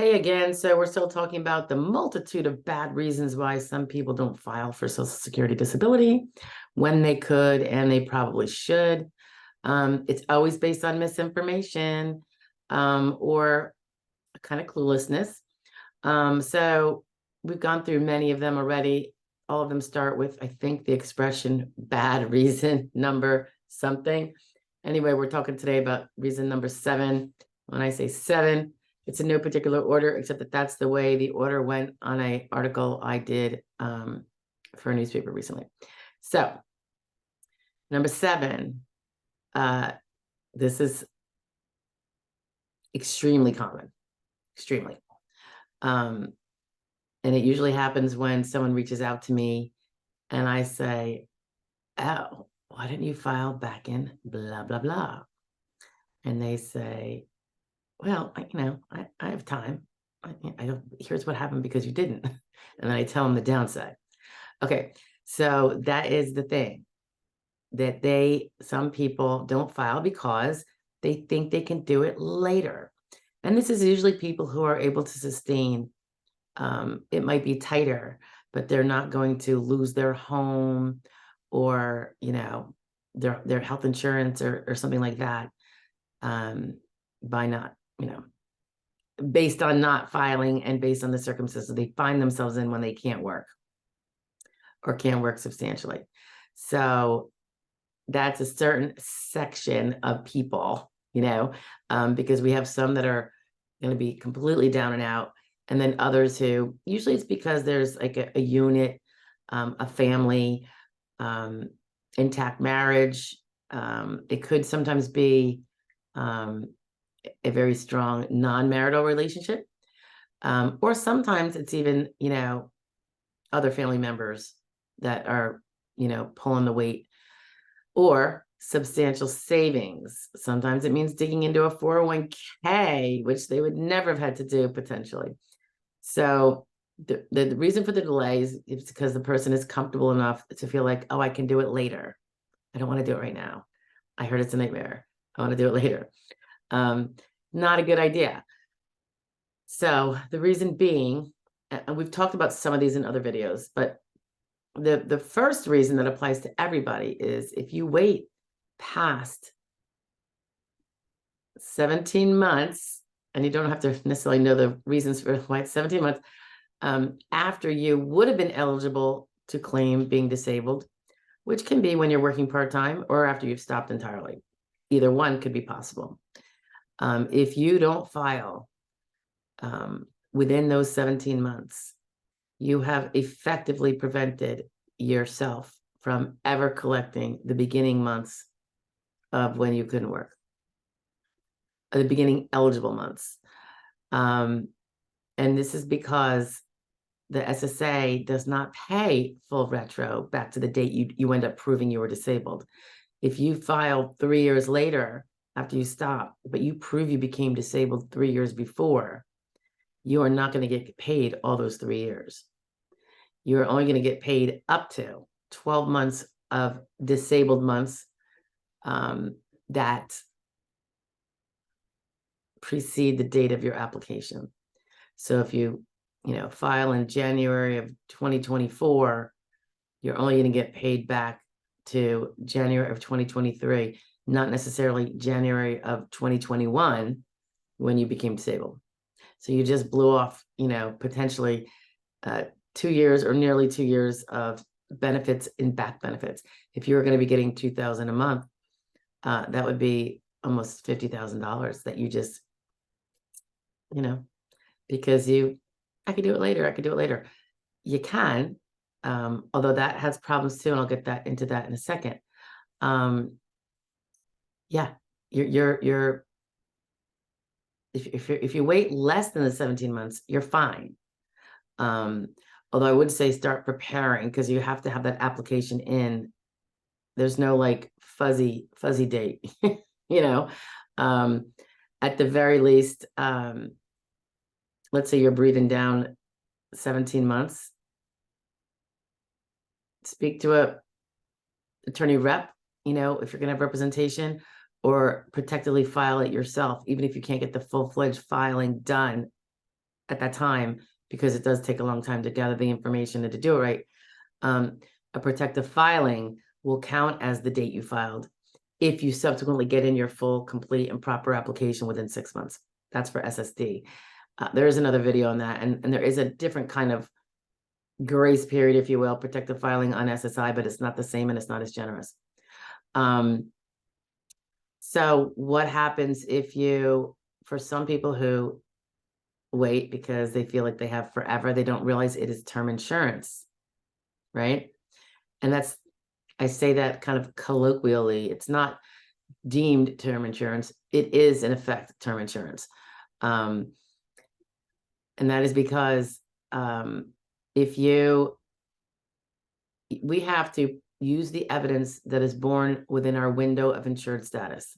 Hey again, so we're still talking about the multitude of bad reasons why some people don't file for Social Security disability when they could and they probably should. It's always based on misinformation or kind of cluelessness. So we've gone through many of them already. All of them start with, I think, the expression bad reason number something. Anyway, we're talking today about reason number 7. When I say 7, it's in no particular order, except that that's the way the order went on an article I did for a newspaper recently. So, number 7, this is extremely common, extremely. And it usually happens when someone reaches out to me and I say, oh, why didn't you file back in blah, blah, blah? And they say, well, I have time. Here's what happened because you didn't. And then I tell them the downside. Okay, so that is the thing, that some people don't file because they think they can do it later. And this is usually people who are able to sustain, it might be tighter, but they're not going to lose their home or, their health insurance or something like that by not, based on not filing and based on the circumstances they find themselves in when they can't work or can't work substantially. So that's a certain section of people, because we have some that are going to be completely down and out, and then others who usually it's because there's like a unit, a family, intact marriage. It could sometimes be a very strong non-marital relationship. Or sometimes it's even, other family members that are, pulling the weight, or substantial savings. Sometimes it means digging into a 401k, which they would never have had to do potentially. So the reason for the delay is because the person is comfortable enough to feel like, oh, I can do it later. I don't want to do it right now. I heard it's a nightmare. I want to do it later. Not a good idea. So the reason being, and we've talked about some of these in other videos, but the first reason that applies to everybody is if you wait past 17 months, and you don't have to necessarily know the reasons for why it's 17 months, after you would have been eligible to claim being disabled, which can be when you're working part-time or after you've stopped entirely. Either one could be possible. If you don't file within those 17 months, you have effectively prevented yourself from ever collecting the beginning months of when you couldn't work, the beginning eligible months. And this is because the SSA does not pay full retro back to the date you end up proving you were disabled. If you file 3 years later after you stop, but you prove you became disabled 3 years before, you are not going to get paid all those 3 years. You're only going to get paid up to 12 months of disabled months that precede the date of your application. So if you, file in January of 2024, you're only going to get paid back to January of 2023, not necessarily January of 2021 when you became disabled. So you just blew off, potentially 2 years or nearly 2 years of benefits in back benefits. If you were going to be getting $2,000 a month, that would be almost $50,000 that you just, because I could do it later. I could do it later. You can, although that has problems too, and I'll get into that in a second. Yeah, you're if you wait less than the 17 months, you're fine. Although I would say start preparing, because you have to have that application in. There's no like fuzzy date, at the very least, let's say you're breathing down 17 months, speak to a attorney rep, if you're going to have representation, or protectively file it yourself, even if you can't get the full-fledged filing done at that time, because it does take a long time to gather the information and to do it right, a protective filing will count as the date you filed if you subsequently get in your full, complete, and proper application within 6 months. That's for SSD. There is another video on that, and there is a different kind of grace period, if you will, protective filing on SSI, but it's not the same and it's not as generous. So what happens if you, for some people who wait because they feel like they have forever, they don't realize it is term insurance, right? And that's, I say that kind of colloquially, it's not deemed term insurance. It is in effect term insurance. And that is because we have to use the evidence that is born within our window of insured status.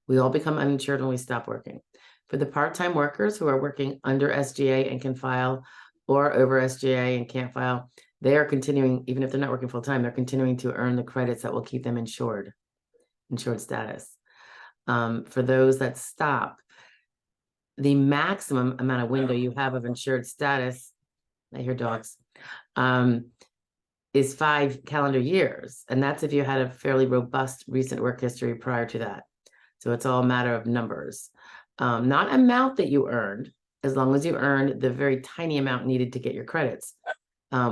We all become uninsured when we stop working. For the part-time workers who are working under SGA and can file, or over SGA and can't file, they are continuing, even if they're not working full-time, they're continuing to earn the credits that will keep them insured status. For those that stop, the maximum amount of window you have of insured status, I hear dogs, is 5 calendar years. And that's if you had a fairly robust recent work history prior to that. So it's all a matter of numbers, not amount that you earned, as long as you earned the very tiny amount needed to get your credits.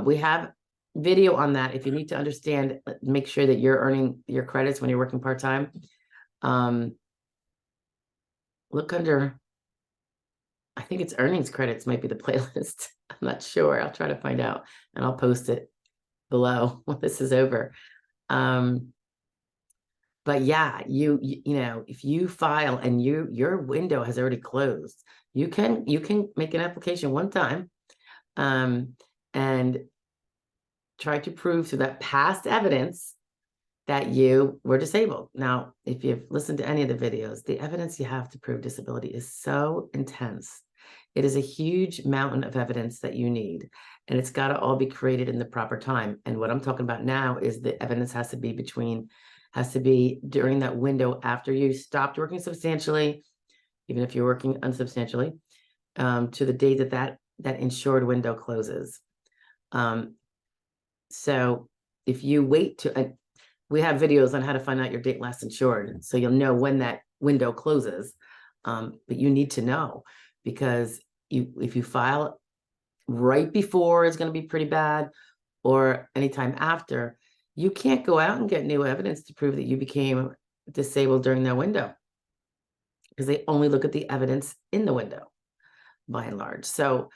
We have video on that. If you need to understand, make sure that you're earning your credits when you're working part-time. Look under, I think it's earnings credits might be the playlist. I'm not sure. I'll try to find out and I'll post it below when this is over. But yeah, you know, if you file and your window has already closed, you can make an application one time and try to prove through that past evidence that you were disabled. Now, if you've listened to any of the videos, the evidence you have to prove disability is so intense. It is a huge mountain of evidence that you need, and it's got to all be created in the proper time. And what I'm talking about now is the evidence has to be during that window after you stopped working substantially, even if you're working unsubstantially, to the date that insured window closes. So if you wait to, we have videos on how to find out your date last insured, so you'll know when that window closes. But you need to know, because if you file right before, it's going to be pretty bad, or anytime after, you can't go out and get new evidence to prove that you became disabled during that window, because they only look at the evidence in the window by and large. So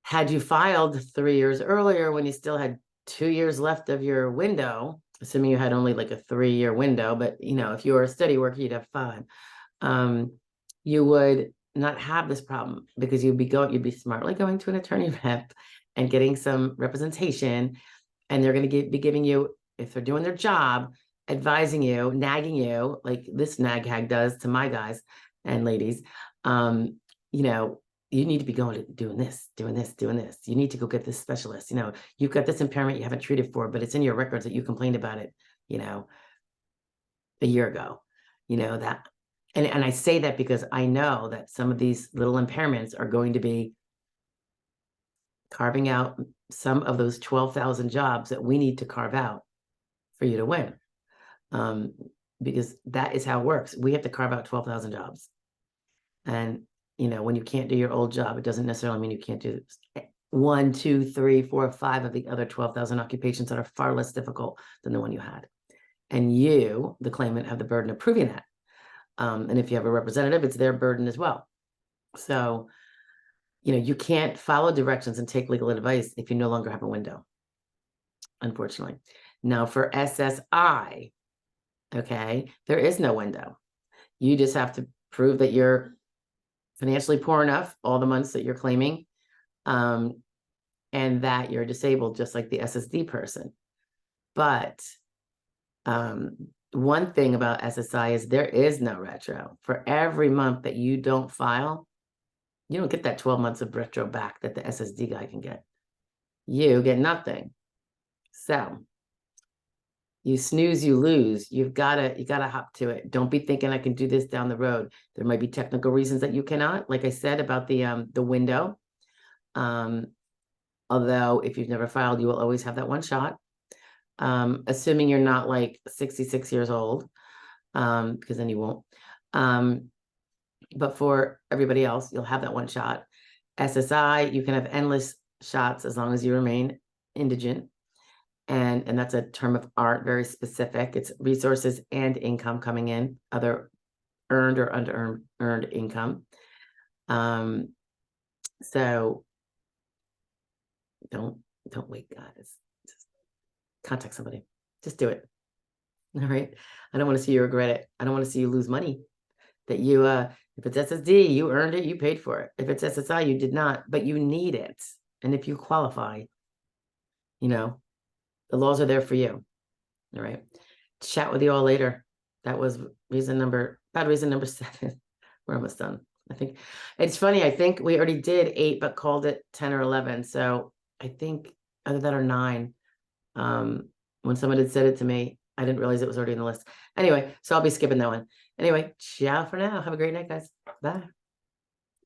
had you filed 3 years earlier when you still had 2 years left of your window, assuming you had only like a 3-year window, but you know, if you were a steady worker, you'd have 5, you would not have this problem, because you'd be smartly going to an attorney rep and getting some representation, and they're going to be giving you, if they're doing their job, advising you, nagging you, like this nag hag does to my guys and ladies. You know, you need to be going to doing this. You need to go get this specialist. You know, you've got this impairment you haven't treated for, but it's in your records that you complained about it, you know, a year ago. You know that. And I say that because I know that some of these little impairments are going to be carving out some of those 12,000 jobs that we need to carve out for you to win. Because that is how it works. We have to carve out 12,000 jobs. And, you know, when you can't do your old job, it doesn't necessarily mean you can't do 1, 2, 3, 4, 5 of the other 12,000 occupations that are far less difficult than the one you had. And you, the claimant, have the burden of proving that. And if you have a representative, it's their burden as well. So, you know, you can't follow directions and take legal advice if you no longer have a window, unfortunately. Now for SSI, okay, there is no window. You just have to prove that you're financially poor enough all the months that you're claiming, and that you're disabled, just like the SSD person. But one thing about SSI is there is no retro. For every month that you don't file, you don't get that 12 months of retro back that the SSD guy can get. You get nothing. So You snooze, you lose. You gotta hop to it. Don't be thinking I can do this down the road. There might be technical reasons that you cannot, like I said about the window. Although if you've never filed, you will always have that one shot. Assuming you're not like 66 years old, because then you won't. But for everybody else, you'll have that one shot. SSI, you can have endless shots as long as you remain indigent. And that's a term of art, very specific. It's resources and income coming in, other earned or unearned income. So don't wait, guys. Just contact somebody. Just do it. All right. I don't want to see you regret it. I don't want to see you lose money. That you if it's SSD, you earned it, you paid for it. If it's SSI, you did not, but you need it. And if you qualify, the laws are there for you. All right. Chat with you all later. That was bad reason number 7. We're almost done. I think it's funny. I think we already did 8, but called it 10 or 11. So I think either that or 9. When someone had said it to me, I didn't realize it was already in the list. Anyway, so I'll be skipping that one. Anyway, ciao for now. Have a great night, guys. Bye.